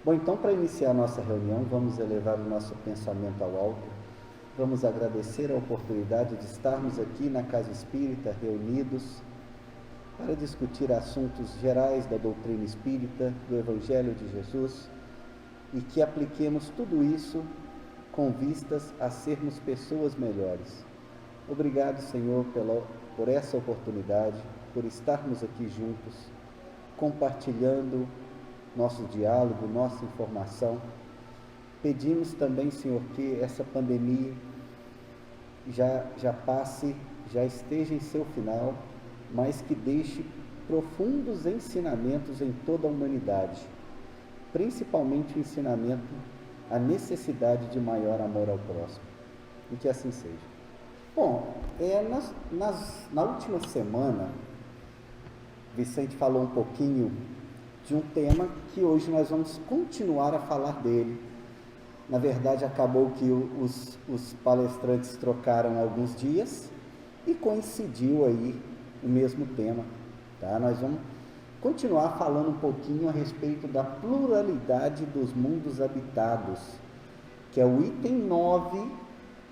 Bom, então, para iniciar a nossa reunião, vamos elevar o nosso pensamento ao alto. Vamos agradecer a oportunidade de estarmos aqui na Casa Espírita, reunidos para discutir assuntos gerais da doutrina espírita, do Evangelho de Jesus, e que apliquemos tudo isso com vistas a sermos pessoas melhores. Obrigado, Senhor, por essa oportunidade, por estarmos aqui juntos, compartilhando nosso diálogo, nossa informação. Pedimos também, Senhor, que essa pandemia já passe, já esteja em seu final, mas que deixe profundos ensinamentos em toda a humanidade, principalmente o ensinamento, a necessidade de maior amor ao próximo, e que assim seja. Bom, na última semana, Vicente falou um pouquinho de um tema que hoje nós vamos continuar a falar dele. Na verdade, acabou que os palestrantes trocaram alguns dias e coincidiu aí o mesmo tema, tá? Nós vamos continuar falando um pouquinho a respeito da pluralidade dos mundos habitados, que é o item 9,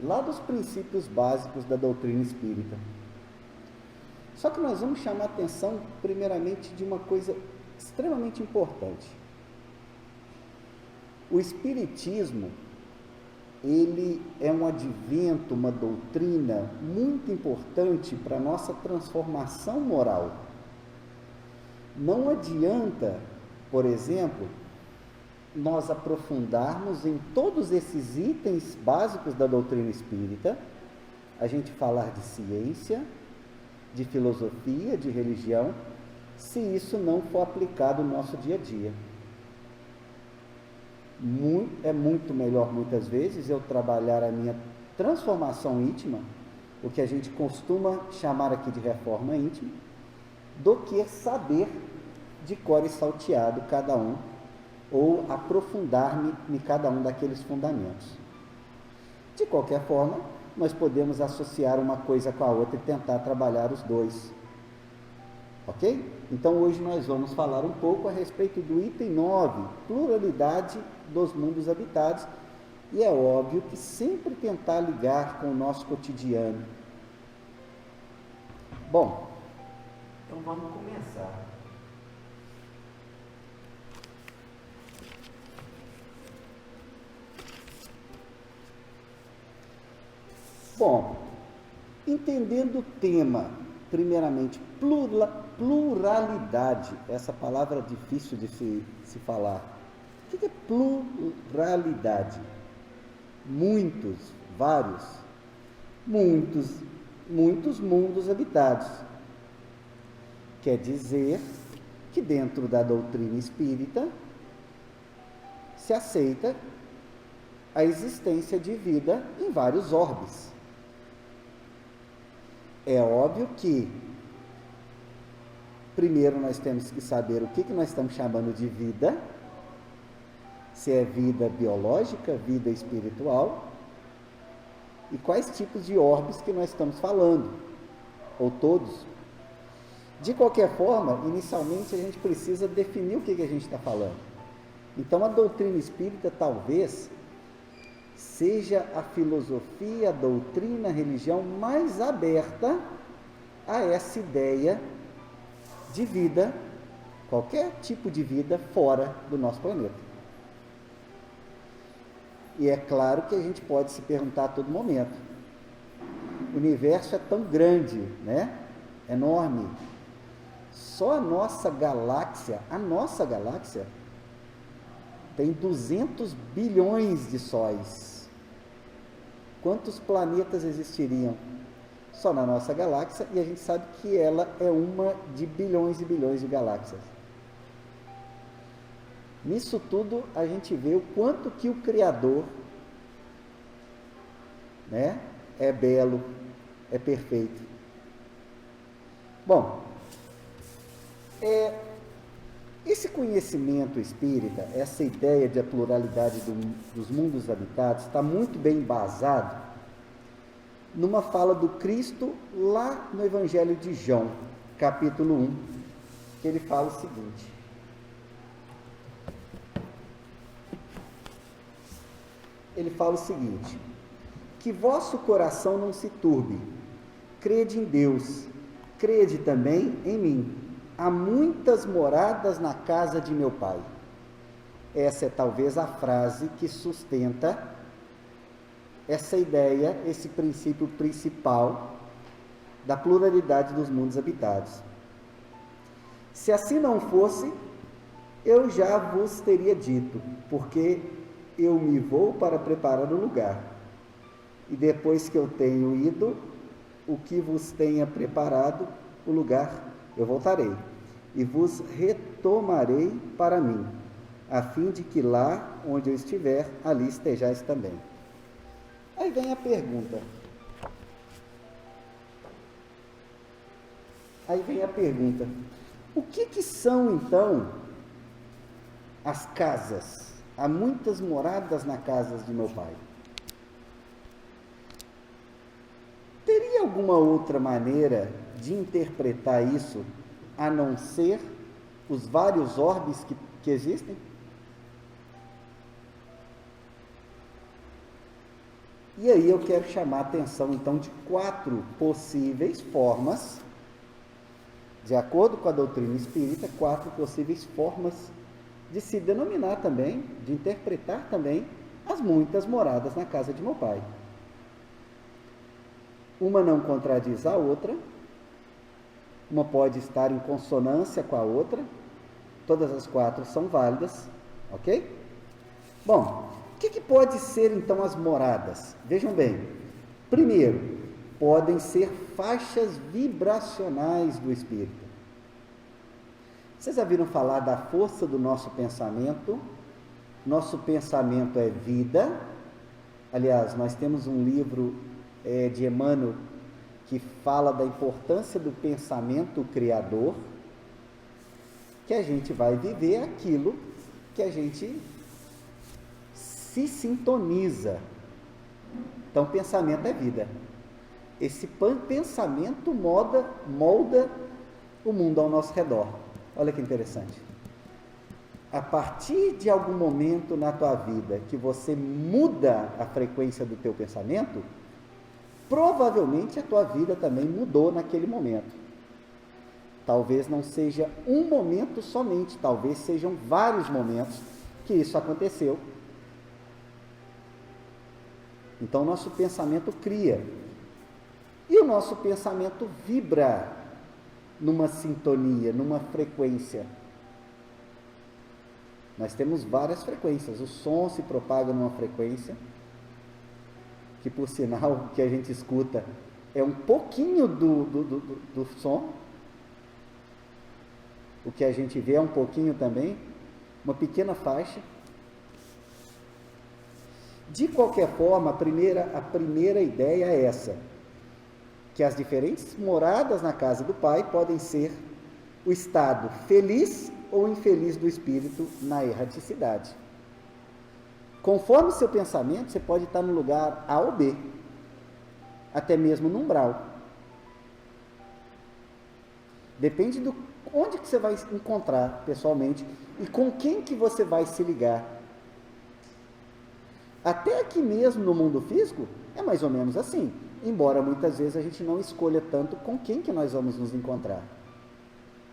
lá dos princípios básicos da doutrina espírita. Só que nós vamos chamar a atenção, primeiramente, de uma coisa extremamente importante. O Espiritismo, ele é um advento, uma doutrina muito importante para a nossa transformação moral. Não adianta, por exemplo, nós aprofundarmos em todos esses itens básicos da doutrina espírita, a gente falar de ciência, de filosofia, de religião, se isso não for aplicado no nosso dia a dia. É muito melhor, muitas vezes, eu trabalhar a minha transformação íntima, o que a gente costuma chamar aqui de reforma íntima, do que saber de cor e salteado cada um, ou aprofundar-me em cada um daqueles fundamentos. De qualquer forma, nós podemos associar uma coisa com a outra e tentar trabalhar os dois. Ok? Então hoje nós vamos falar um pouco a respeito do item 9, pluralidade dos mundos habitados, e é óbvio que sempre tentar ligar com o nosso cotidiano. Bom, então vamos começar. Bom, entendendo o tema, primeiramente, pluralidade, essa palavra difícil de se falar. O que é pluralidade? Muitos, vários, muitos mundos habitados. Quer dizer que dentro da doutrina espírita se aceita a existência de vida em vários orbes. É óbvio que primeiro nós temos que saber o que nós estamos chamando de vida, se é vida biológica, vida espiritual, e quais tipos de orbes que nós estamos falando, ou todos. De qualquer forma, inicialmente a gente precisa definir o que a gente está falando. Então a doutrina espírita talvez seja a filosofia, a doutrina, a religião mais aberta a essa ideia de vida, qualquer tipo de vida fora do nosso planeta. E é claro que a gente pode se perguntar a todo momento, o universo é tão grande, né? Enorme. Só a nossa galáxia tem 200 bilhões de sóis. Quantos planetas existiriam só na nossa galáxia? E a gente sabe que ela é uma de bilhões e bilhões de galáxias. Nisso tudo a gente vê o quanto que o Criador, né, é belo, é perfeito. Bom, esse conhecimento espírita, essa ideia de a pluralidade dos mundos habitados, está muito bem embasado numa fala do Cristo lá no Evangelho de João, capítulo 1, que ele fala o seguinte: ele fala o seguinte: que vosso coração não se turbe, crede em Deus, crede também em mim. Há muitas moradas na casa de meu Pai. Essa é talvez a frase que sustenta essa ideia, esse princípio principal da pluralidade dos mundos habitados. Se assim não fosse, eu já vos teria dito, porque eu me vou para preparar o lugar. E depois que eu tenho ido, o que vos tenha preparado o lugar, eu voltarei e vos retomarei para mim, a fim de que lá onde eu estiver, ali estejais também. Aí vem a pergunta. O que são então as casas? Há muitas moradas na casa de meu Pai. Teria alguma outra maneira de interpretar isso, a não ser os vários orbes que existem? E aí eu quero chamar a atenção então de 4 possíveis formas, de acordo com a doutrina espírita, 4 possíveis formas de se denominar também, de interpretar também as muitas moradas na casa de meu Pai. Uma não contradiz a outra, uma pode estar em consonância com a outra, todas as 4 são válidas, ok? Bom, o que pode ser então as moradas? Vejam bem, primeiro, podem ser faixas vibracionais do espírito. Vocês já viram falar da força do nosso pensamento? Nosso pensamento é vida. Aliás, nós temos um livro de Emmanuel que fala da importância do pensamento criador, que a gente vai viver aquilo que a gente se sintoniza. Então, pensamento é vida. Esse pensamento molda o mundo ao nosso redor. Olha que interessante. A partir de algum momento na tua vida que você muda a frequência do teu pensamento, provavelmente a tua vida também mudou naquele momento. Talvez não seja um momento somente, talvez sejam vários momentos que isso aconteceu. Então, o nosso pensamento cria. E o nosso pensamento vibra numa sintonia, numa frequência. Nós temos várias frequências. O som se propaga numa frequência, que por sinal, o que a gente escuta é um pouquinho do som. O que a gente vê é um pouquinho também, uma pequena faixa. De qualquer forma, a primeira ideia é essa, que as diferentes moradas na casa do Pai podem ser o estado feliz ou infeliz do espírito na erraticidade. Conforme o seu pensamento, você pode estar no lugar A ou B, até mesmo no umbral. Depende de onde que você vai encontrar pessoalmente e com quem que você vai se ligar. Até aqui mesmo no mundo físico é mais ou menos assim, embora muitas vezes a gente não escolha tanto com quem que nós vamos nos encontrar.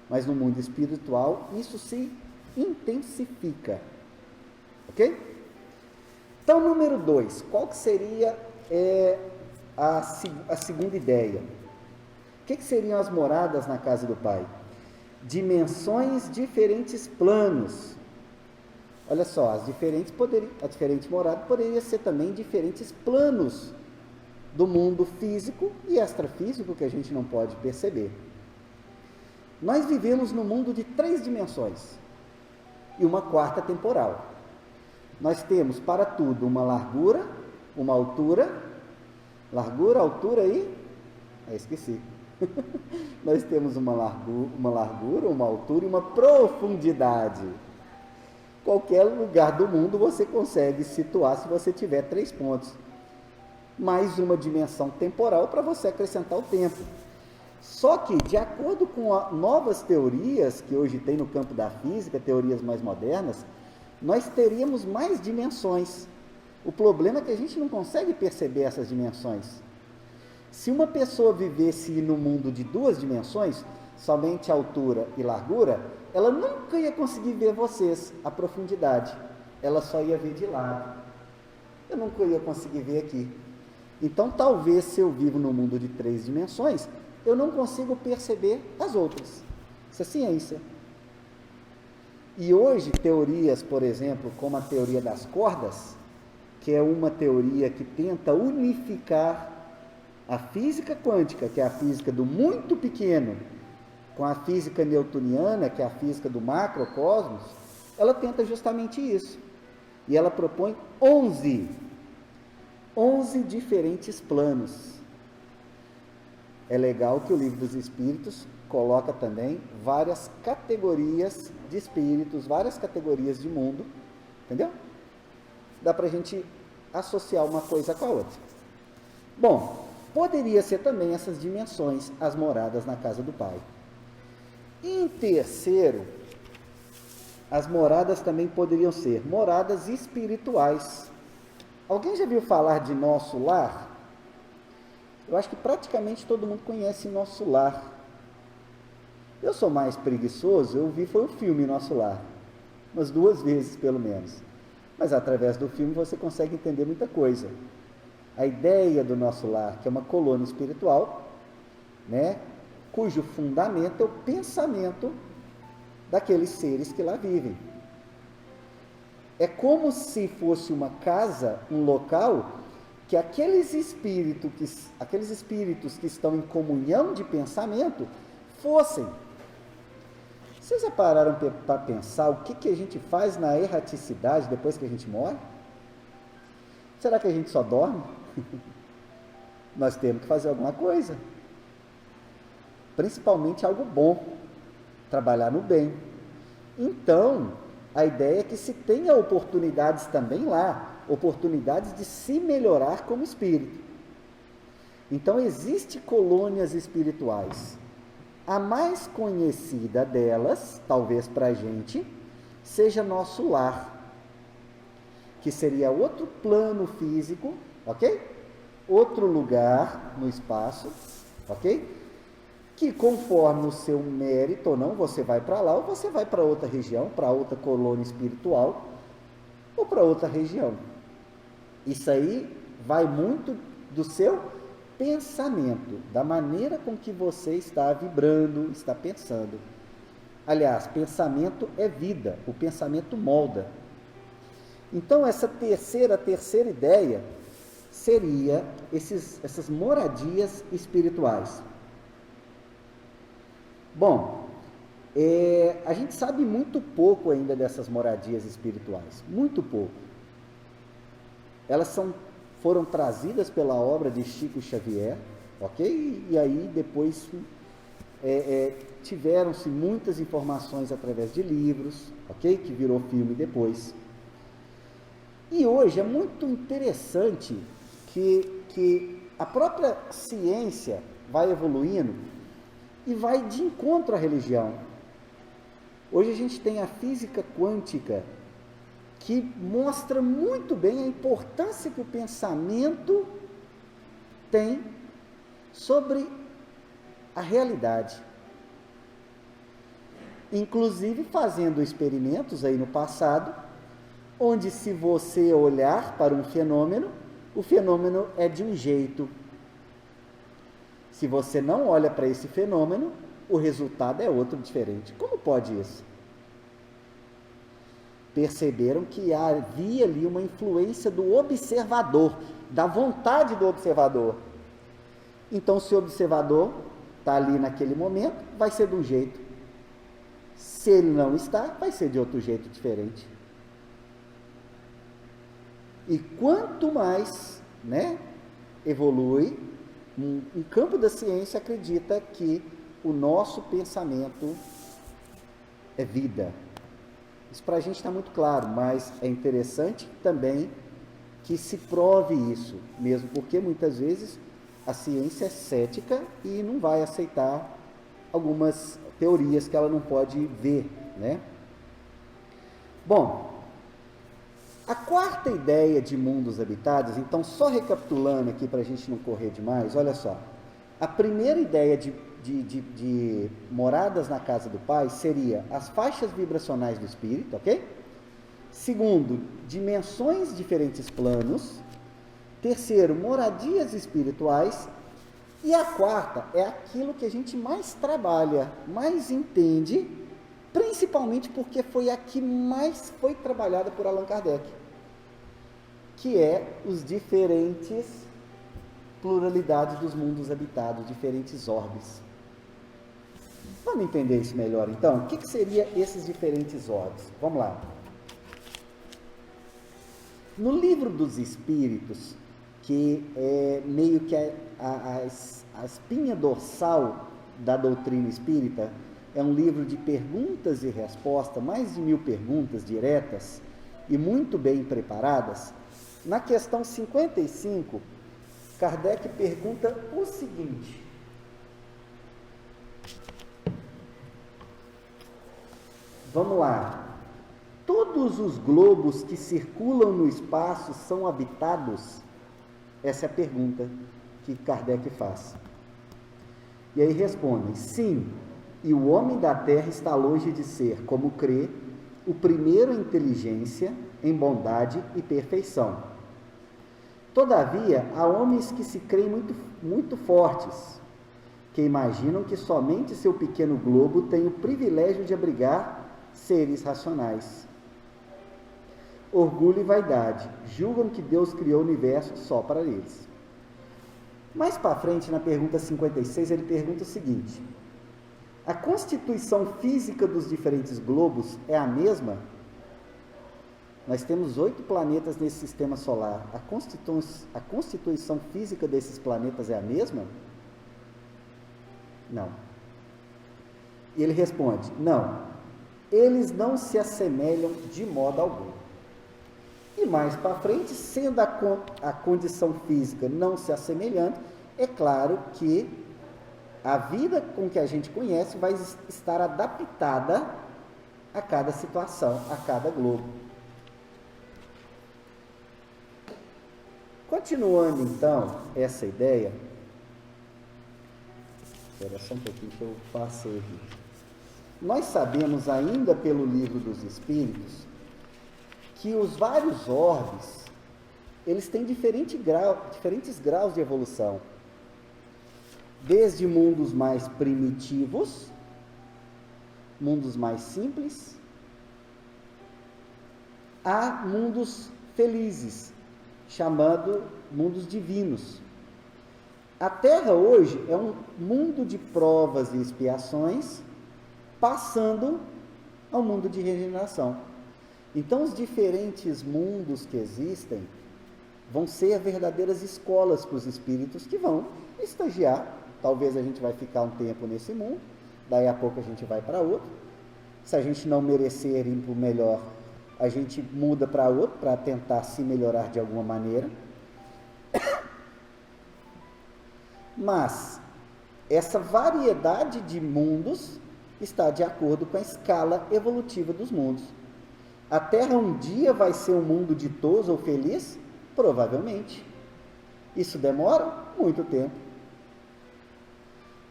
Mas no mundo espiritual isso se intensifica, ok? Então, número 2, qual que seria a segunda ideia? O que seriam as moradas na casa do Pai? Dimensões, diferentes planos. Olha só, a diferente morada poderia ser também diferentes planos do mundo físico e extrafísico que a gente não pode perceber. Nós vivemos no mundo de 3 dimensões e uma 4ª temporal. Nós temos para tudo uma largura, uma altura, altura e... esqueci. Nós temos uma largura, uma altura e uma profundidade. Qualquer lugar do mundo você consegue situar se você tiver 3 pontos. Mais uma dimensão temporal para você acrescentar o tempo. Só que, de acordo com novas teorias que hoje tem no campo da física, teorias mais modernas, nós teríamos mais dimensões. O problema é que a gente não consegue perceber essas dimensões. Se uma pessoa vivesse no mundo de 2 dimensões, somente altura e largura, ela nunca ia conseguir ver vocês, a profundidade. Ela só ia ver de lado. Eu nunca ia conseguir ver aqui. Então, talvez, se eu vivo no mundo de 3 dimensões, eu não consigo perceber as outras. Isso é ciência. E hoje, teorias, por exemplo, como a teoria das cordas, que é uma teoria que tenta unificar a física quântica, que é a física do muito pequeno, com a física newtoniana, que é a física do macrocosmos, ela tenta justamente isso. E ela propõe 11 diferentes planos. É legal que o Livro dos Espíritos coloca também várias categorias de espíritos, várias categorias de mundo, entendeu? Dá para a gente associar uma coisa com a outra. Bom, poderia ser também essas dimensões, as moradas na casa do Pai. Em terceiro, as moradas também poderiam ser moradas espirituais. Alguém já viu falar de Nosso Lar? Eu acho que praticamente todo mundo conhece Nosso Lar. Eu sou mais preguiçoso, eu vi foi o filme Nosso Lar, umas 2 vezes pelo menos. Mas através do filme você consegue entender muita coisa. A ideia do Nosso Lar, que é uma colônia espiritual, né, cujo fundamento é o pensamento daqueles seres que lá vivem. É como se fosse uma casa, um local, que aqueles espíritos que estão em comunhão de pensamento fossem. Vocês já pararam para pensar o que a gente faz na erraticidade depois que a gente morre? Será que a gente só dorme? Nós temos que fazer alguma coisa. Principalmente algo bom. Trabalhar no bem. Então, a ideia é que se tenha oportunidades também lá, oportunidades de se melhorar como espírito. Então, existem colônias espirituais. A mais conhecida delas, talvez para a gente, seja Nosso Lar, que seria outro plano físico, ok? Outro lugar no espaço, ok? Que conforme o seu mérito ou não, você vai para lá ou você vai para outra região, para outra colônia espiritual ou para outra região. Isso aí vai muito do seu pensamento, da maneira com que você está vibrando, está pensando. Aliás, pensamento é vida, o pensamento molda. Então, essa terceira ideia seria essas moradias espirituais. Bom, a gente sabe muito pouco ainda dessas moradias espirituais, muito pouco. Elas foram trazidas pela obra de Chico Xavier, ok? E aí depois tiveram-se muitas informações através de livros, ok? Que virou filme depois. E hoje é muito interessante que a própria ciência vai evoluindo e vai de encontro à religião. Hoje a gente tem a física quântica, que mostra muito bem a importância que o pensamento tem sobre a realidade. Inclusive fazendo experimentos aí no passado, onde se você olhar para um fenômeno, o fenômeno é de um jeito. Se você não olha para esse fenômeno, o resultado é outro diferente. Como pode isso? Perceberam que havia ali uma influência do observador, da vontade do observador. Então, se o observador está ali naquele momento, vai ser de um jeito. Se ele não está, vai ser de outro jeito diferente. E quanto mais, evolui, um campo da ciência acredita que o nosso pensamento é vida. Isso para a gente está muito claro, mas é interessante também que se prove isso, mesmo porque muitas vezes a ciência é cética e não vai aceitar algumas teorias que ela não pode ver, Bom, A quarta ideia de mundos habitados, então só recapitulando aqui para a gente não correr demais, olha só. A primeira ideia de moradas na casa do Pai seria as faixas vibracionais do Espírito, ok? Segundo, dimensões, diferentes planos. Terceiro, moradias espirituais. E a quarta é aquilo que a gente mais trabalha, mais entende, principalmente porque foi a que mais foi trabalhada por Allan Kardec, que é os diferentes pluralidades dos mundos habitados, diferentes orbes. Vamos entender isso melhor então? O que seria esses diferentes orbes? Vamos lá. No Livro dos Espíritos, que é meio que a espinha dorsal da doutrina espírita, é um livro de perguntas e respostas, mais de 1000 perguntas diretas e muito bem preparadas. Na questão 55, Kardec pergunta o seguinte: vamos lá, todos os globos que circulam no espaço são habitados? Essa é a pergunta que Kardec faz. E aí respondem: sim, e o homem da Terra está longe de ser, como crê, o primeiro em inteligência, em bondade e perfeição. Todavia, há homens que se creem muito fortes, que imaginam que somente seu pequeno globo tem o privilégio de abrigar seres racionais. Orgulho e vaidade, julgam que Deus criou o universo só para eles. Mais para frente, na pergunta 56, ele pergunta o seguinte: a constituição física dos diferentes globos é a mesma? Nós temos 8 planetas nesse sistema solar. A constituição física desses planetas é a mesma? Não. E ele responde: não, eles não se assemelham de modo algum. E mais para frente, sendo a condição física não se assemelhando, é claro que a vida com que a gente conhece vai estar adaptada a cada situação, a cada globo. Continuando então essa ideia, espera só um pouquinho que eu passei aqui. Nós sabemos ainda pelo Livro dos Espíritos que os vários orbes, eles têm diferentes graus de evolução. Desde mundos mais primitivos, mundos mais simples, a mundos felizes, chamado mundos divinos. A Terra hoje é um mundo de provas e expiações, passando ao mundo de regeneração. Então, os diferentes mundos que existem vão ser verdadeiras escolas para os espíritos que vão estagiar. Talvez a gente vai ficar um tempo nesse mundo, daí a pouco a gente vai para outro. Se a gente não merecer ir para o melhor, a gente muda para outro, para tentar se melhorar de alguma maneira. Mas essa variedade de mundos está de acordo com a escala evolutiva dos mundos. A Terra um dia vai ser um mundo ditoso ou feliz? Provavelmente. Isso demora muito tempo.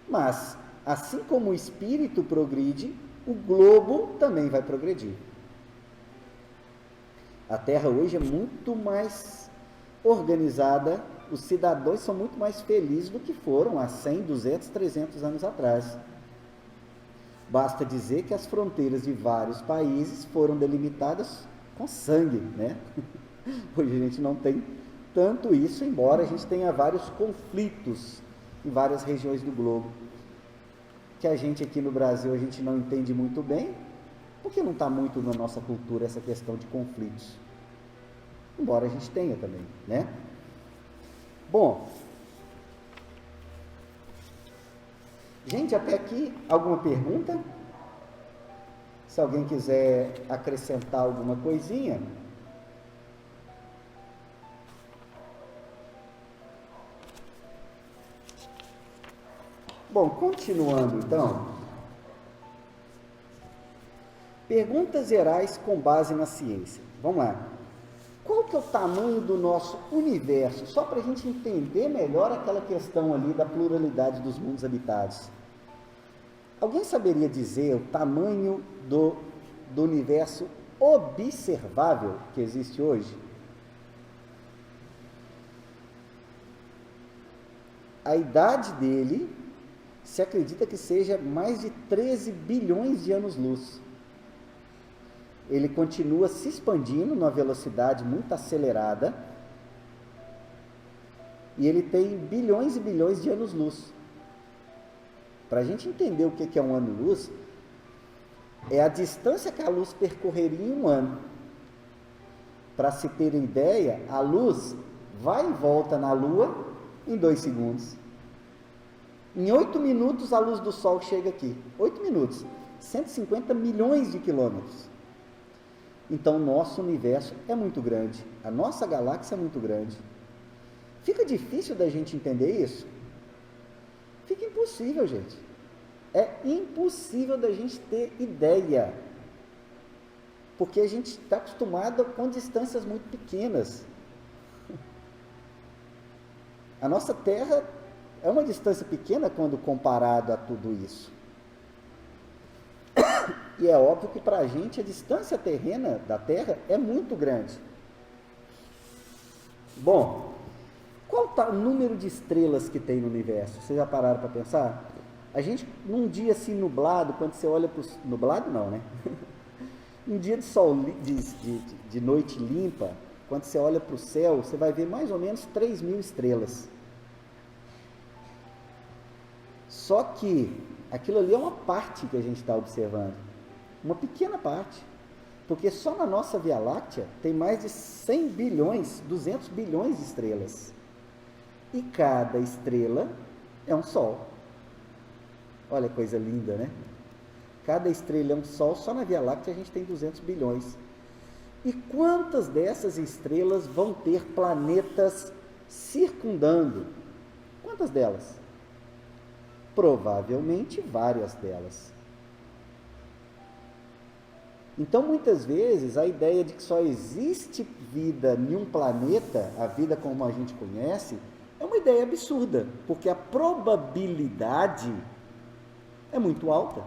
Mas, assim como o espírito progride, o globo também vai progredir. A Terra hoje é muito mais organizada, os cidadãos são muito mais felizes do que foram há 100, 200, 300 anos atrás. Basta dizer que as fronteiras de vários países foram delimitadas com sangue, né? Hoje a gente não tem tanto isso, embora a gente tenha vários conflitos em várias regiões do globo, que a gente aqui no Brasil a gente não entende muito bem, porque não está muito na nossa cultura essa questão de conflitos, embora a gente tenha também, né? Bom, gente, até aqui, alguma pergunta? Se alguém quiser acrescentar alguma coisinha. Bom, continuando então. Perguntas gerais com base na ciência. Vamos lá. que é o tamanho do nosso universo? Só para a gente entender melhor aquela questão ali da pluralidade dos mundos habitados. Alguém saberia dizer o tamanho do universo observável que existe hoje? A idade dele se acredita que seja mais de 13 bilhões de anos-luz. Ele continua se expandindo numa velocidade muito acelerada e ele tem bilhões e bilhões de anos-luz. Para a gente entender o que é um ano-luz, é a distância que a luz percorreria em um ano. Para se ter ideia, a luz vai e volta na Lua em 2 segundos. Em 8 minutos a luz do Sol chega aqui. 8 minutos, 150 milhões de quilômetros. Então, nosso universo é muito grande, a nossa galáxia é muito grande. Fica difícil da gente entender isso? Fica impossível, gente. É impossível da gente ter ideia, porque a gente está acostumado com distâncias muito pequenas. A nossa Terra é uma distância pequena quando comparado a tudo isso. E é óbvio que para a gente a distância terrena da Terra é muito grande. Bom, qual tá o número de estrelas que tem no universo? Vocês já pararam para pensar? A gente, num dia assim nublado, quando você olha para o... Nublado não, né? Um dia de sol, de noite limpa, quando você olha para o céu, você vai ver mais ou menos 3.000 estrelas. Só que aquilo ali é uma parte que a gente está observando, uma pequena parte, porque só na nossa Via Láctea tem mais de 100 bilhões, 200 bilhões de estrelas, e cada estrela é um sol. Olha que coisa linda, né? Cada estrela é um sol, só na Via Láctea a gente tem 200 bilhões. E quantas dessas estrelas vão ter planetas circundando? Quantas delas? Provavelmente várias delas. Então, muitas vezes, a ideia de que só existe vida em um planeta, a vida como a gente conhece, é uma ideia absurda, porque a probabilidade é muito alta.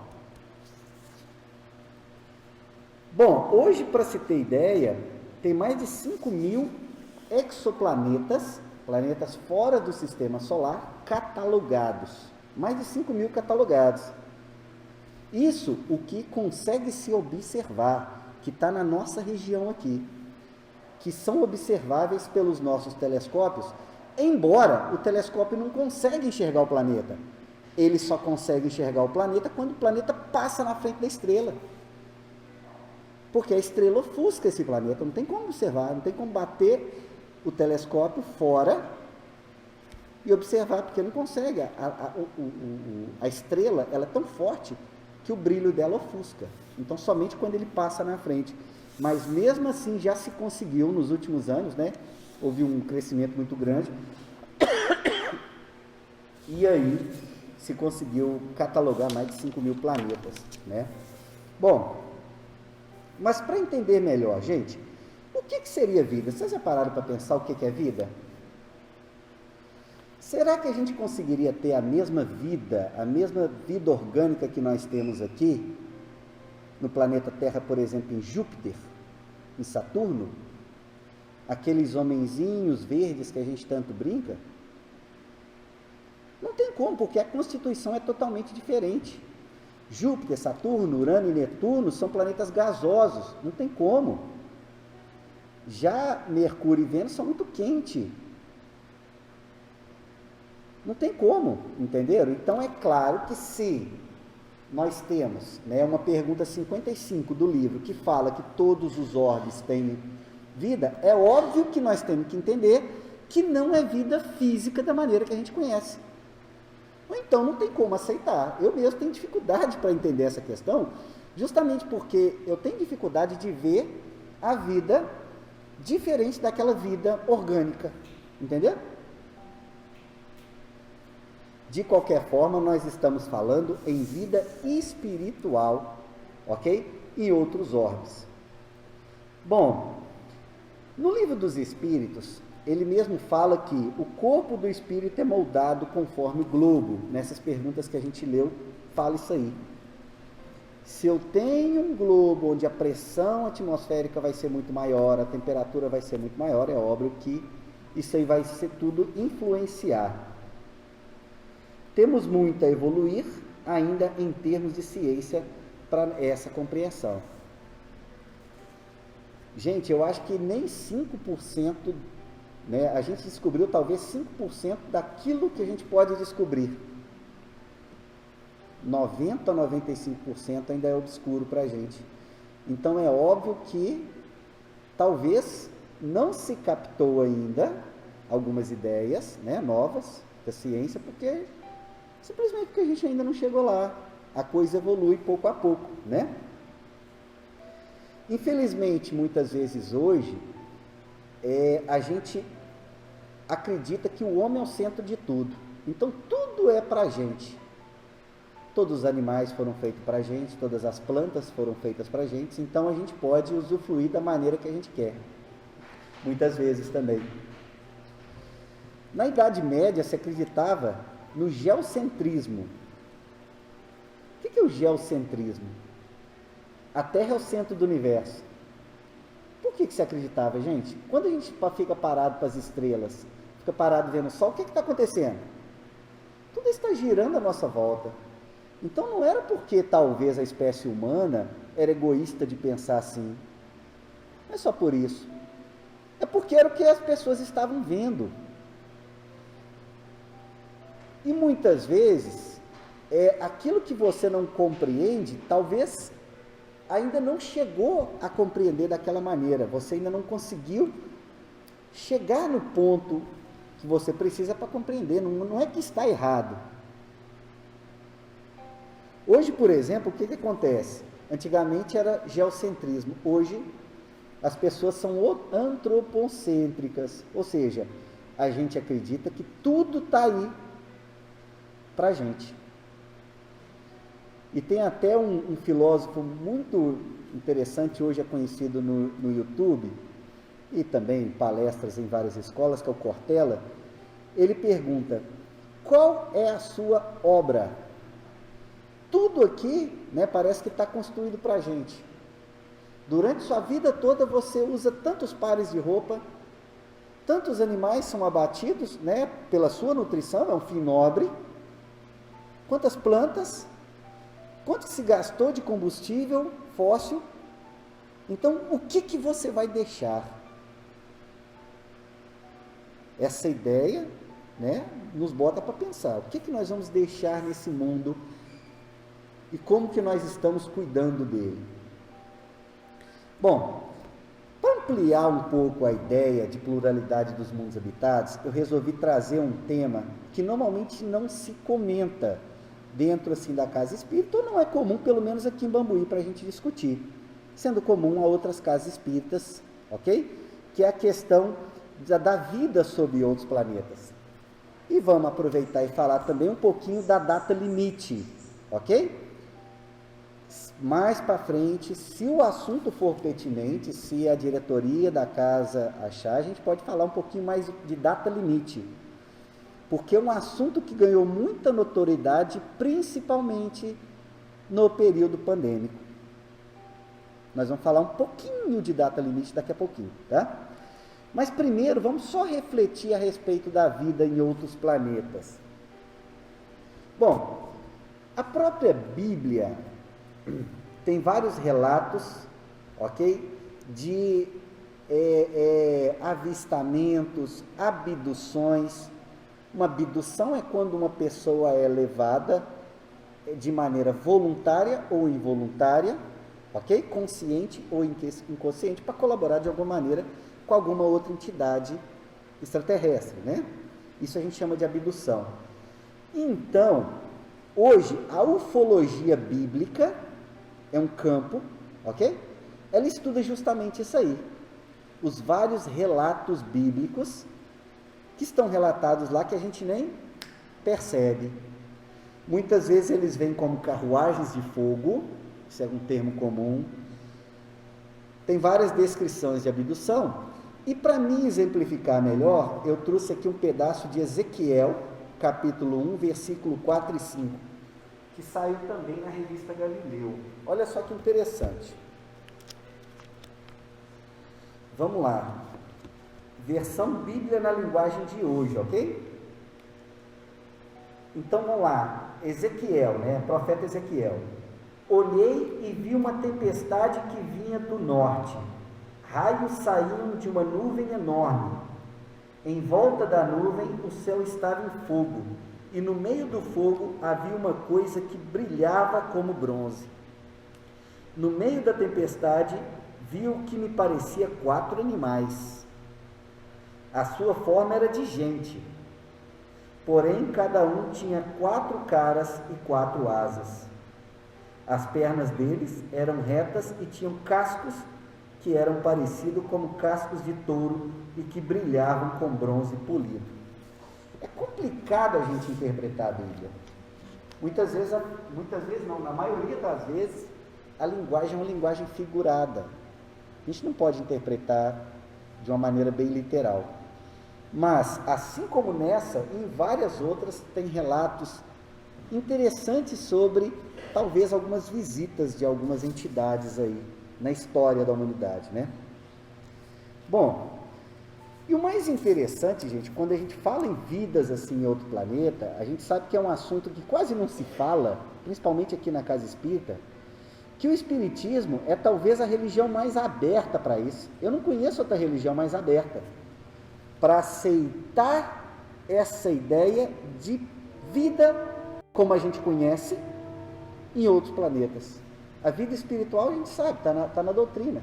Bom, hoje, para se ter ideia, tem mais de 5.000 exoplanetas, planetas fora do sistema solar, catalogados. Mais de 5.000 catalogados. Isso o que consegue se observar, que está na nossa região aqui, que são observáveis pelos nossos telescópios, embora o telescópio não consiga enxergar o planeta. Ele só consegue enxergar o planeta quando o planeta passa na frente da estrela. Porque a estrela ofusca esse planeta, não tem como observar, não tem como bater o telescópio fora e observar, porque não consegue. A estrela, ela é tão forte que o brilho dela ofusca. Então, somente quando ele passa na frente. Mas, mesmo assim, já se conseguiu nos últimos anos, né? Houve um crescimento muito grande. E aí, se conseguiu catalogar mais de 5.000 planetas, né? Bom, mas para entender melhor, gente, o que seria vida? Vocês já pararam para pensar o que é vida? Será que a gente conseguiria ter a mesma vida orgânica que nós temos aqui, no planeta Terra, por exemplo, em Júpiter, em Saturno? Aqueles homenzinhos verdes que a gente tanto brinca? Não tem como, porque a constituição é totalmente diferente. Júpiter, Saturno, Urano e Netuno são planetas gasosos, não tem como. Já Mercúrio e Vênus são muito quentes. Não tem como, entenderam? Então é claro que se nós temos, né, uma pergunta 55 do livro que fala que todos os orbes têm vida, é óbvio que nós temos que entender que não é vida física da maneira que a gente conhece. Ou então não tem como aceitar. Eu mesmo tenho dificuldade para entender essa questão, justamente porque eu tenho dificuldade de ver a vida diferente daquela vida orgânica, entendeu? De qualquer forma, nós estamos falando em vida espiritual, ok? Em outros orbes. Bom, No Livro dos Espíritos, ele mesmo fala que o corpo do espírito é moldado conforme o globo. Nessas perguntas que a gente leu, fala isso aí. Se eu tenho um globo onde a pressão atmosférica vai ser muito maior, a temperatura vai ser muito maior, é óbvio que isso aí vai ser tudo influenciar. Temos muito a evoluir ainda em termos de ciência para essa compreensão. Gente, eu acho que nem 5%, né, a gente descobriu talvez 5% daquilo que a gente pode descobrir. 90% a 95% ainda é obscuro para a gente. Então é óbvio que talvez não se captou ainda algumas ideias, né, novas da ciência, simplesmente porque a gente ainda não chegou lá. A coisa evolui pouco a pouco, né? Infelizmente, muitas vezes hoje, a gente acredita que o homem é o centro de tudo. Então, tudo é para a gente. Todos os animais foram feitos para a gente, todas as plantas foram feitas para a gente, então a gente pode usufruir da maneira que a gente quer. Muitas vezes também. Na Idade Média, se acreditava no geocentrismo. O que é o geocentrismo? A Terra é o centro do universo. Por que se acreditava, gente? Quando a gente fica parado para as estrelas, fica parado vendo o Sol, o que está acontecendo? Tudo está girando à nossa volta. Então não era porque talvez a espécie humana era egoísta de pensar assim. Não é só por isso. É porque era o que as pessoas estavam vendo. E muitas vezes, aquilo que você não compreende, talvez ainda não chegou a compreender daquela maneira. Você ainda não conseguiu chegar no ponto que você precisa para compreender. Não é que está errado. Hoje, por exemplo, o que acontece? Antigamente era geocentrismo. Hoje, as pessoas são antropocêntricas. Ou seja, a gente acredita que tudo está aí para a gente. E tem até um filósofo muito interessante, hoje é conhecido no YouTube, e também palestras em várias escolas, que é o Cortella. Ele pergunta: qual é a sua obra? Tudo aqui, né, parece que está construído para a gente. Durante sua vida toda você usa tantos pares de roupa, tantos animais são abatidos, né, pela sua nutrição, é um fim nobre. Quantas plantas, quanto se gastou de combustível fóssil? Então, o que você vai deixar? Essa ideia, né, nos bota para pensar. O que nós vamos deixar nesse mundo e como que nós estamos cuidando dele? Bom, para ampliar um pouco a ideia de pluralidade dos mundos habitados, eu resolvi trazer um tema que normalmente não se comenta dentro assim da casa espírita, ou não é comum, pelo menos aqui em Bambuí, para a gente discutir, sendo comum a outras casas espíritas, ok? Que é a questão da vida sobre outros planetas. E vamos aproveitar e falar também um pouquinho da data limite, ok? Mais para frente, se o assunto for pertinente, se a diretoria da casa achar, a gente pode falar um pouquinho mais de data limite, porque é um assunto que ganhou muita notoriedade, principalmente no período pandêmico. Nós vamos falar um pouquinho de data limite daqui a pouquinho, tá? Mas primeiro, vamos só refletir a respeito da vida em outros planetas. Bom, a própria Bíblia tem vários relatos, ok? De avistamentos, abduções. Uma abdução é quando uma pessoa é levada de maneira voluntária ou involuntária, ok? Consciente ou inconsciente, para colaborar de alguma maneira com alguma outra entidade extraterrestre, né? Isso a gente chama de abdução. Então, hoje, a ufologia bíblica é um campo, ok? Ela estuda justamente isso aí. Os vários relatos bíblicos que estão relatados lá que a gente nem percebe. Muitas vezes eles vêm como carruagens de fogo, isso é um termo comum. Tem várias descrições de abdução, E para mim exemplificar melhor, eu trouxe aqui um pedaço de Ezequiel, capítulo 1, versículo 4 e 5, que saiu também na revista Galileu. Olha só que interessante. Vamos lá. Versão Bíblia na linguagem de hoje, ok? Então vamos lá. Ezequiel, profeta Ezequiel. Olhei e vi uma tempestade que vinha do norte. Raios saíam de uma nuvem enorme. Em volta da nuvem o céu estava em fogo, e no meio do fogo havia uma coisa que brilhava como bronze. No meio da tempestade vi o que me parecia 4 animais. A sua forma era de gente, porém cada um tinha 4 caras e 4 asas. As pernas deles eram retas e tinham cascos que eram parecidos como cascos de touro e que brilhavam com bronze polido. É complicado a gente interpretar a Bíblia. Muitas vezes não, na maioria das vezes, a linguagem é uma linguagem figurada. A gente não pode interpretar de uma maneira bem literal. Mas, assim como nessa, em várias outras, tem relatos interessantes sobre, talvez, algumas visitas de algumas entidades aí, na história da humanidade, Bom, e o mais interessante, gente, quando a gente fala em vidas assim em outro planeta, a gente sabe que é um assunto que quase não se fala, principalmente aqui na Casa Espírita, que o Espiritismo é talvez a religião mais aberta para isso. Eu não conheço outra religião mais aberta para aceitar essa ideia de vida como a gente conhece em outros planetas. A vida espiritual a gente sabe, está na doutrina.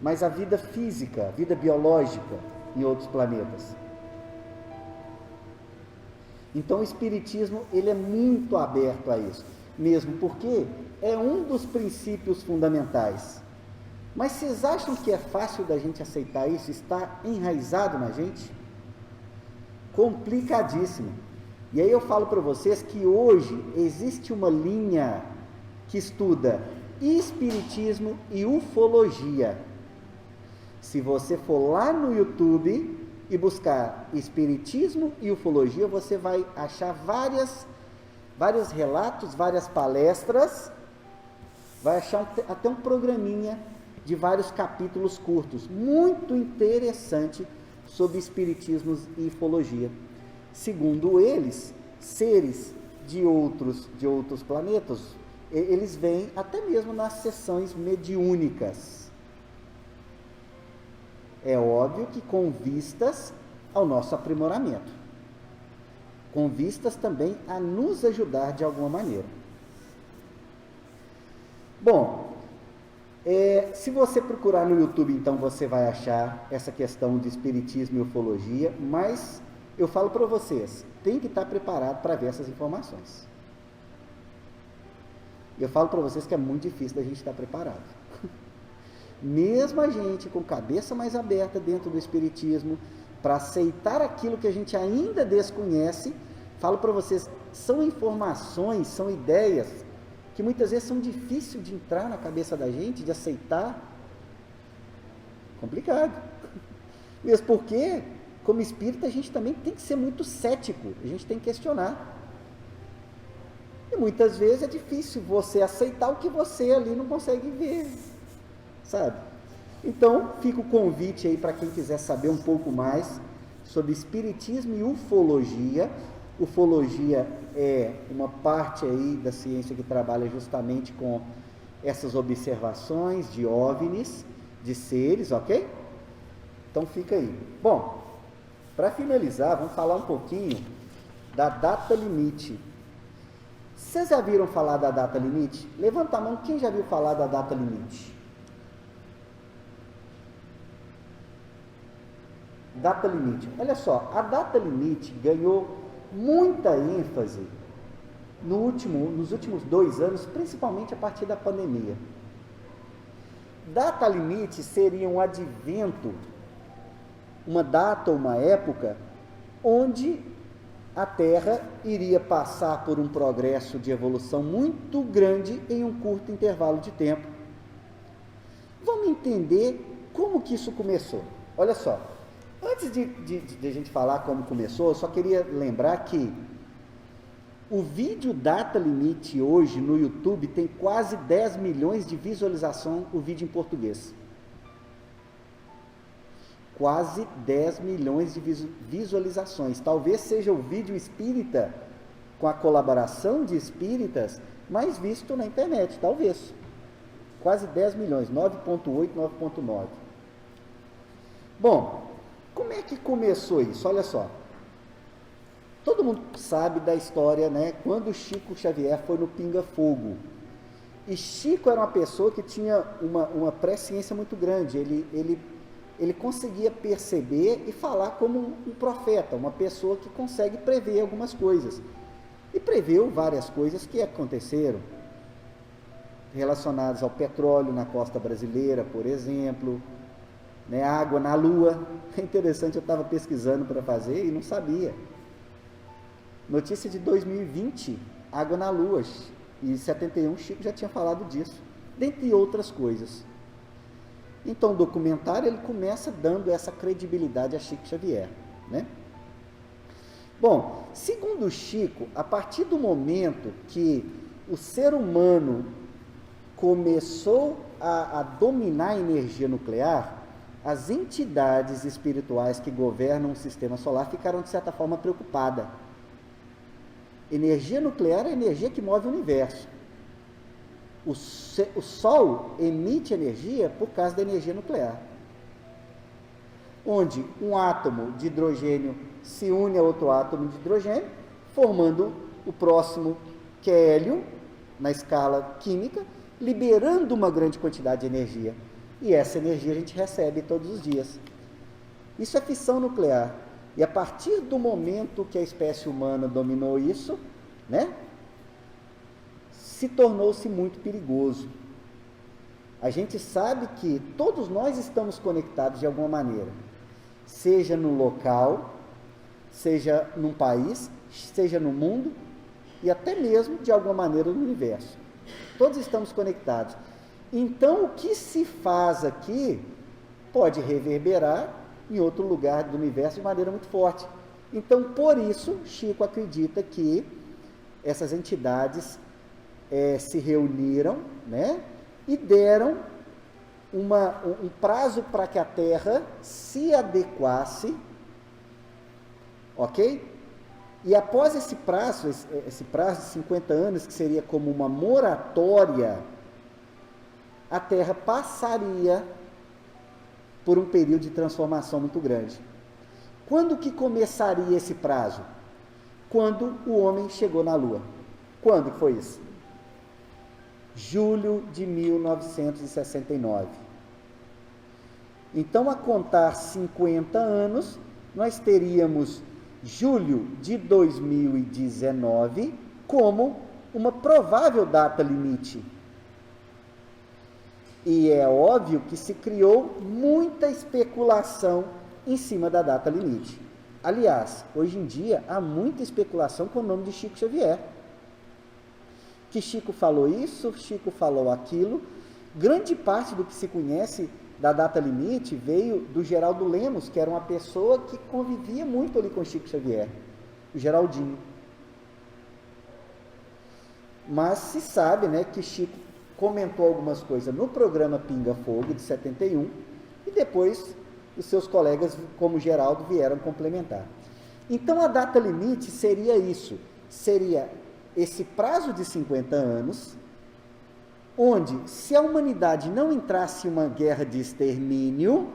Mas a vida física, a vida biológica em outros planetas. Então o Espiritismo ele é muito aberto a isso, mesmo porque é um dos princípios fundamentais. Mas vocês acham que é fácil da gente aceitar isso? Está enraizado na gente? Complicadíssimo. E aí eu falo para vocês que hoje existe uma linha que estuda Espiritismo e Ufologia. Se você for lá no YouTube e buscar Espiritismo e Ufologia, você vai achar vários relatos, várias palestras, vai achar até um programinha de vários capítulos curtos, muito interessante sobre Espiritismo e Ufologia. Segundo eles, seres de outros planetas, eles vêm até mesmo nas sessões mediúnicas. É óbvio que com vistas ao nosso aprimoramento, com vistas também a nos ajudar de alguma maneira. Bom, se você procurar no YouTube, então você vai achar essa questão de Espiritismo e Ufologia, mas eu falo para vocês, tem que estar preparado para ver essas informações. Eu falo para vocês que é muito difícil da gente estar preparado. Mesmo a gente com cabeça mais aberta dentro do Espiritismo, para aceitar aquilo que a gente ainda desconhece, falo para vocês, são informações, são ideias, que muitas vezes são difíceis de entrar na cabeça da gente, de aceitar. Complicado. Mesmo porque, como espírita, a gente também tem que ser muito cético, a gente tem que questionar. E muitas vezes é difícil você aceitar o que você ali não consegue ver, sabe? Então, fica o convite aí para quem quiser saber um pouco mais sobre Espiritismo e Ufologia. Ufologia é uma parte aí da ciência que trabalha justamente com essas observações de OVNIs, de seres, ok? Então fica aí. Bom, para finalizar, vamos falar um pouquinho da data limite. Vocês já viram falar da data limite? Levanta a mão, quem já viu falar da data limite? Data limite. Olha só, a data limite ganhou muita ênfase nos últimos 2 anos, principalmente a partir da pandemia. Data limite seria um advento, uma data ou uma época onde a Terra iria passar por um progresso de evolução muito grande em um curto intervalo de tempo. Vamos entender como que isso começou? Olha só, antes de a gente falar como começou, eu só queria lembrar que o vídeo Data Limite hoje no YouTube tem quase 10 milhões de visualização, o vídeo em português. Quase 10 milhões de visualizações. Talvez seja o vídeo espírita, com a colaboração de espíritas, mais visto na internet, talvez. Quase 10 milhões, 9.8, 9.9. Bom, como é que começou isso? Olha só. Todo mundo sabe da história, né? Quando Chico Xavier foi no Pinga Fogo. E Chico era uma pessoa que tinha uma presciência muito grande. Ele conseguia perceber e falar como um profeta, uma pessoa que consegue prever algumas coisas. E previu várias coisas que aconteceram, relacionadas ao petróleo na costa brasileira, por exemplo, né? Água na Lua. É interessante, eu estava pesquisando para fazer e não sabia. Notícia de 2020, água na Lua, e em 71 Chico já tinha falado disso, dentre outras coisas. Então o documentário ele começa dando essa credibilidade a Chico Xavier, né? Bom, segundo Chico, a partir do momento que o ser humano começou a dominar a energia nuclear, as entidades espirituais que governam o sistema solar ficaram de certa forma preocupadas. Energia nuclear é a energia que move o universo. O Sol emite energia por causa da energia nuclear. Onde um átomo de hidrogênio se une a outro átomo de hidrogênio, formando o próximo, que é hélio, na escala química, liberando uma grande quantidade de energia. E essa energia a gente recebe todos os dias. Isso é fissão nuclear. E a partir do momento que a espécie humana dominou isso, né, se tornou-se muito perigoso. A gente sabe que todos nós estamos conectados de alguma maneira, seja no local, seja num país, seja no mundo e até mesmo de alguma maneira no universo. Todos estamos conectados. Então, o que se faz aqui pode reverberar em outro lugar do universo de maneira muito forte. Então, por isso, Chico acredita que essas entidades se reuniram, né, e deram um prazo para que a Terra se adequasse, ok? E após esse prazo de 50 anos, que seria como uma moratória, a Terra passaria por um período de transformação muito grande. Quando que começaria esse prazo? Quando o homem chegou na Lua. Quando foi isso? Julho de 1969. Então, a contar 50 anos, nós teríamos julho de 2019 como uma provável data limite. E é óbvio que se criou muita especulação em cima da data limite. Aliás, hoje em dia há muita especulação com o nome de Chico Xavier. Que Chico falou isso, Chico falou aquilo. Grande parte do que se conhece da data limite veio do Geraldo Lemos, que era uma pessoa que convivia muito ali com Chico Xavier, o Geraldinho. Mas se sabe, né, que Chico comentou algumas coisas no programa Pinga Fogo, de 71, e depois os seus colegas, como Geraldo, vieram complementar. Então, a data limite seria isso, seria esse prazo de 50 anos, onde, se a humanidade não entrasse em uma guerra de extermínio,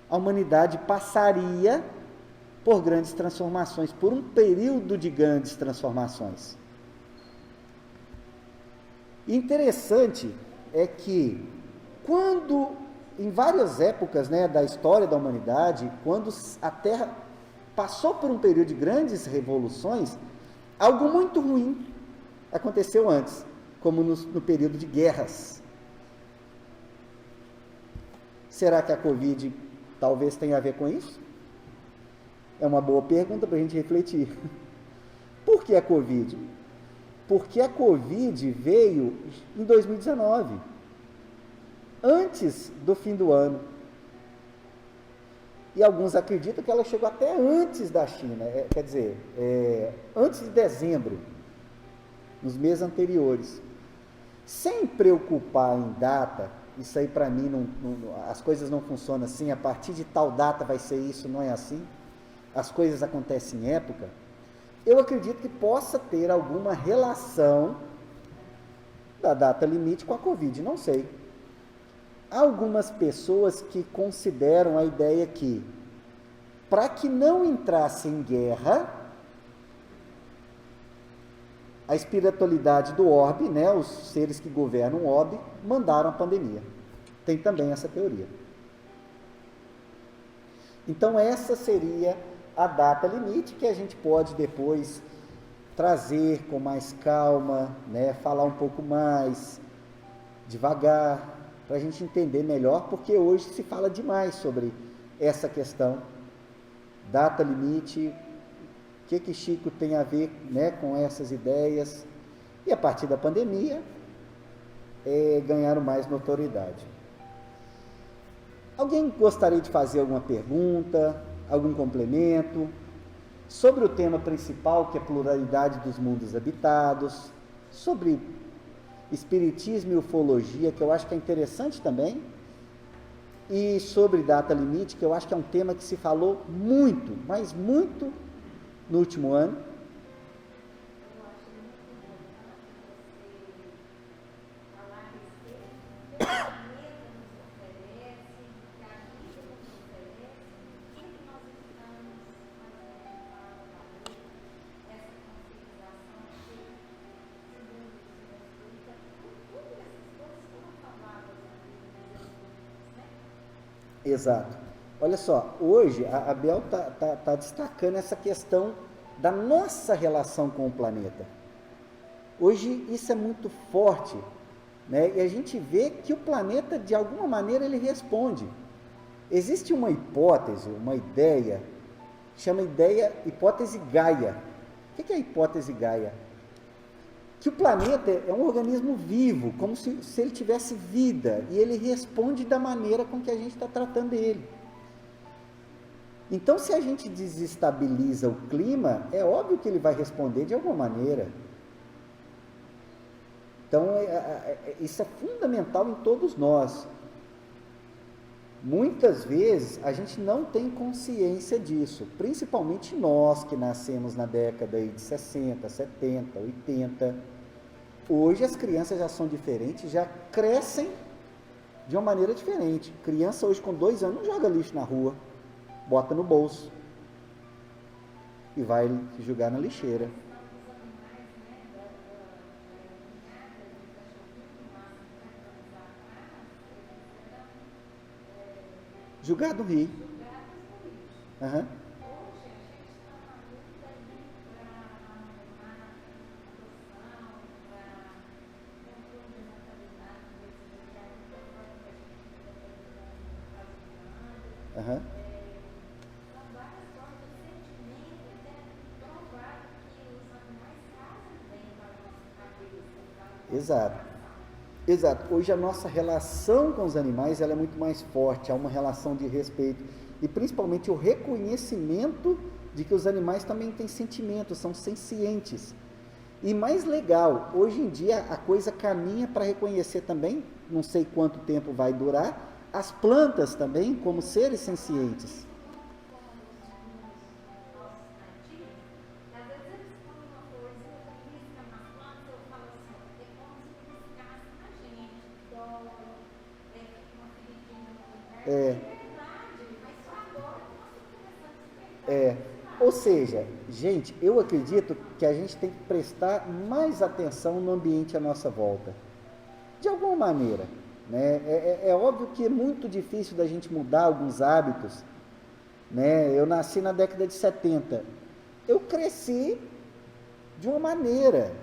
a humanidade passaria por grandes transformações, por um período de grandes transformações. Interessante é que, quando, em várias épocas, né, da história da humanidade, quando a Terra passou por um período de grandes revoluções, algo muito ruim aconteceu antes, como no período de guerras. Será que a Covid talvez tenha a ver com isso? É uma boa pergunta para a gente refletir. Por que a Covid? Porque a Covid veio em 2019. antes do fim do ano. E alguns acreditam que ela chegou até antes da China, quer dizer, antes de dezembro, nos meses anteriores. Sem preocupar em data, isso aí para mim, as coisas não funcionam assim, a partir de tal data vai ser isso, não é assim. As coisas acontecem em época. Eu acredito que possa ter alguma relação da data limite com a Covid, não sei. Há algumas pessoas que consideram a ideia que, para que não entrasse em guerra, a espiritualidade do orbe, né, os seres que governam o orbe, mandaram a pandemia. Tem também essa teoria. Então essa seria a data limite, que a gente pode depois trazer com mais calma, né, falar um pouco mais devagar, para a gente entender melhor, porque hoje se fala demais sobre essa questão, data limite, o que Chico tem a ver, né, com essas ideias, e a partir da pandemia, ganharam mais notoriedade. Alguém gostaria de fazer alguma pergunta, algum complemento, sobre o tema principal, que é a pluralidade dos mundos habitados, sobre espiritismo e ufologia, que eu acho que é interessante também, e sobre data limite, que eu acho que é um tema que se falou muito, mas muito no último ano. Exato. Olha só, hoje a Bel tá destacando essa questão da nossa relação com o planeta. Hoje isso é muito forte, né? E a gente vê que o planeta, de alguma maneira, ele responde. Existe uma hipótese, uma ideia, que chama hipótese Gaia. O que é a hipótese Gaia? Que o planeta é um organismo vivo, como se ele tivesse vida, e ele responde da maneira com que a gente está tratando ele. Então, se a gente desestabiliza o clima, é óbvio que ele vai responder de alguma maneira. Então, isso é fundamental em todos nós. Muitas vezes, a gente não tem consciência disso, principalmente nós que nascemos na década de 60, 70, 80. Hoje as crianças já são diferentes, já crescem de uma maneira diferente. Criança hoje com 2 anos não joga lixo na rua, bota no bolso e vai jogar na lixeira. Jogar do rio. Uhum. Uhum. Exato. Exato. Hoje a nossa relação com os animais ela é muito mais forte, há uma relação de respeito e principalmente o reconhecimento de que os animais também têm sentimentos, são sencientes. E mais legal, hoje em dia a coisa caminha para reconhecer também, não sei quanto tempo vai durar, as plantas também como seres sencientes. Ou seja, gente, eu acredito que a gente tem que prestar mais atenção no ambiente à nossa volta, de alguma maneira, né? É óbvio que é muito difícil da gente mudar alguns hábitos, né? Eu nasci na década de 70, eu cresci de uma maneira,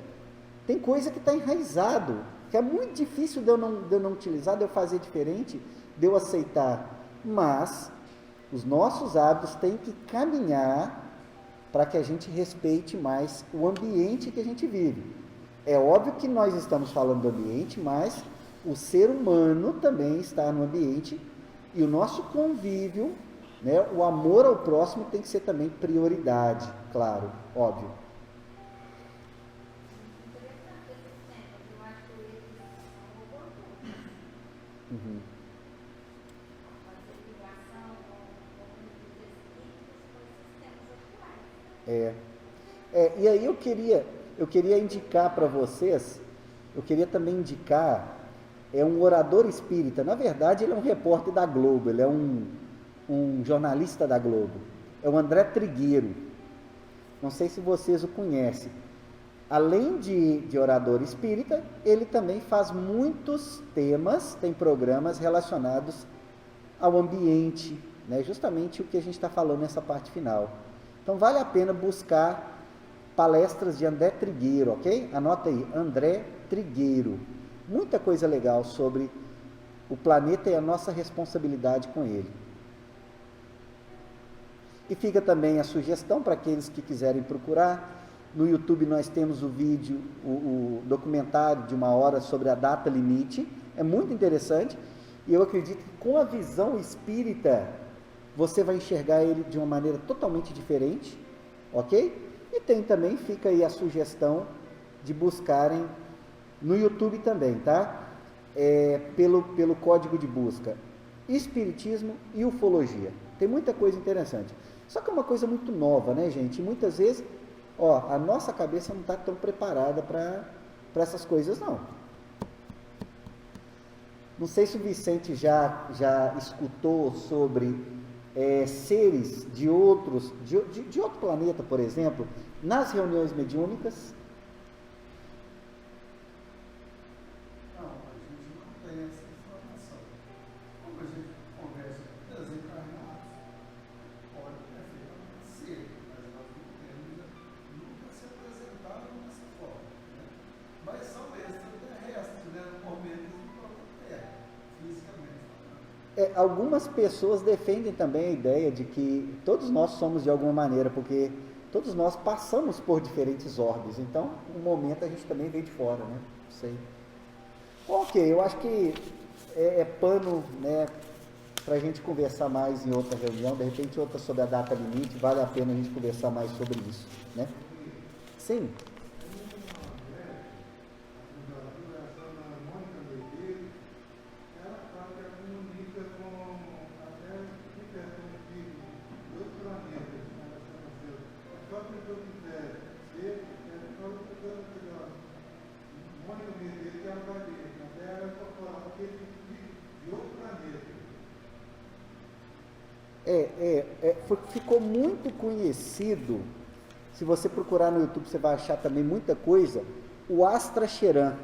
tem coisa que está enraizado, que é muito difícil de eu não utilizar, de eu fazer diferente, de eu aceitar, mas os nossos hábitos têm que caminhar para que a gente respeite mais o ambiente que a gente vive. É óbvio que nós estamos falando do ambiente, mas o ser humano também está no ambiente e o nosso convívio, né, o amor ao próximo tem que ser também prioridade, claro, óbvio. Uhum. E aí eu queria indicar para vocês, eu queria também indicar, um orador espírita. Na verdade, ele é um repórter da Globo, ele é um jornalista da Globo. É o André Trigueiro. Não sei se vocês o conhecem. Além de orador espírita, ele também faz muitos temas, tem programas relacionados ao ambiente, né? Justamente o que a gente está falando nessa parte final. Então vale a pena buscar palestras de André Trigueiro, ok? Anota aí, André Trigueiro. Muita coisa legal sobre o planeta e a nossa responsabilidade com ele. E fica também a sugestão para aqueles que quiserem procurar. No YouTube nós temos o vídeo, o documentário de 1 hora sobre a data limite. É muito interessante. E eu acredito que com a visão espírita, você vai enxergar ele de uma maneira totalmente diferente, ok? E tem também, fica aí a sugestão de buscarem no YouTube também, tá? Pelo código de busca, Espiritismo e Ufologia. Tem muita coisa interessante. Só que é uma coisa muito nova, né, gente? E muitas vezes, a nossa cabeça não está tão preparada para essas coisas, não. Não sei se o Vicente já escutou sobre seres de outro planeta, por exemplo, nas reuniões mediúnicas. Não, a gente não tem essa informação. Como a gente conversa com desencarnados, pode perfeitamente ser, mas nós não temos, nunca se apresentaram dessa forma, né? Mas são extraterrestres, né? No momento do próprio Terra, fisicamente falando. Algumas pessoas defendem também a ideia de que todos nós somos de alguma maneira, porque todos nós passamos por diferentes orbes, então um momento a gente também veio de fora, né? Não sei. Ok, eu acho que é pano, né, para a gente conversar mais em outra reunião, de repente outra sobre a data limite, vale a pena a gente conversar mais sobre isso, né? Sim. Ficou muito conhecido. Se você procurar no YouTube, você vai achar também muita coisa. O Astracheran,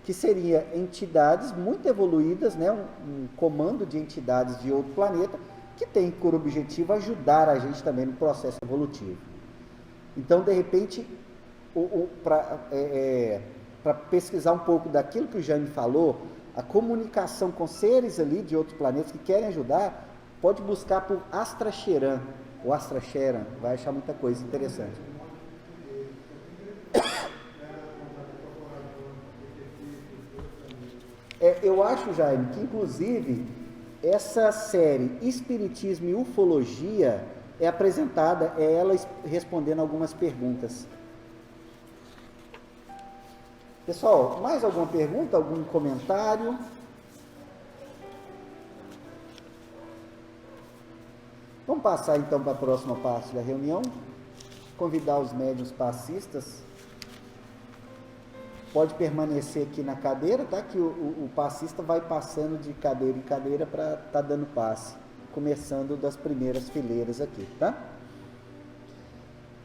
que seria entidades muito evoluídas, né? Um comando de entidades de outro planeta que tem por objetivo ajudar a gente também no processo evolutivo. Então, de repente, para pesquisar um pouco daquilo que o Jaime falou, a comunicação com seres ali de outros planetas que querem ajudar, pode buscar por Astracheran, o Astracheran, vai achar muita coisa interessante. Eu acho, Jaime, que inclusive essa série Espiritismo e Ufologia é apresentada, ela respondendo algumas perguntas. Pessoal, mais alguma pergunta, algum comentário? Vamos passar então para a próxima parte da reunião. Convidar os médiuns passistas. Pode permanecer aqui na cadeira, tá? Que o passista vai passando de cadeira em cadeira para estar dando passe. Começando das primeiras fileiras aqui, tá?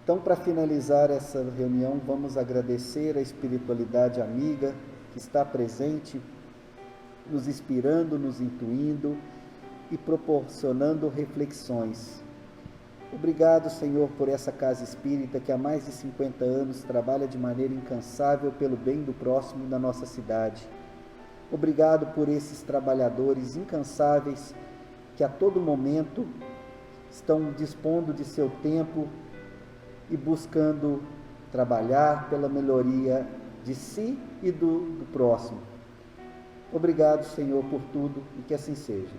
Então, para finalizar essa reunião, vamos agradecer a espiritualidade amiga que está presente, nos inspirando, nos intuindo e proporcionando reflexões. Obrigado, Senhor, por essa casa espírita que há mais de 50 anos trabalha de maneira incansável pelo bem do próximo da nossa cidade. Obrigado por esses trabalhadores incansáveis que a todo momento estão dispondo de seu tempo e buscando trabalhar pela melhoria de si e do próximo. Obrigado, Senhor, por tudo e que assim seja.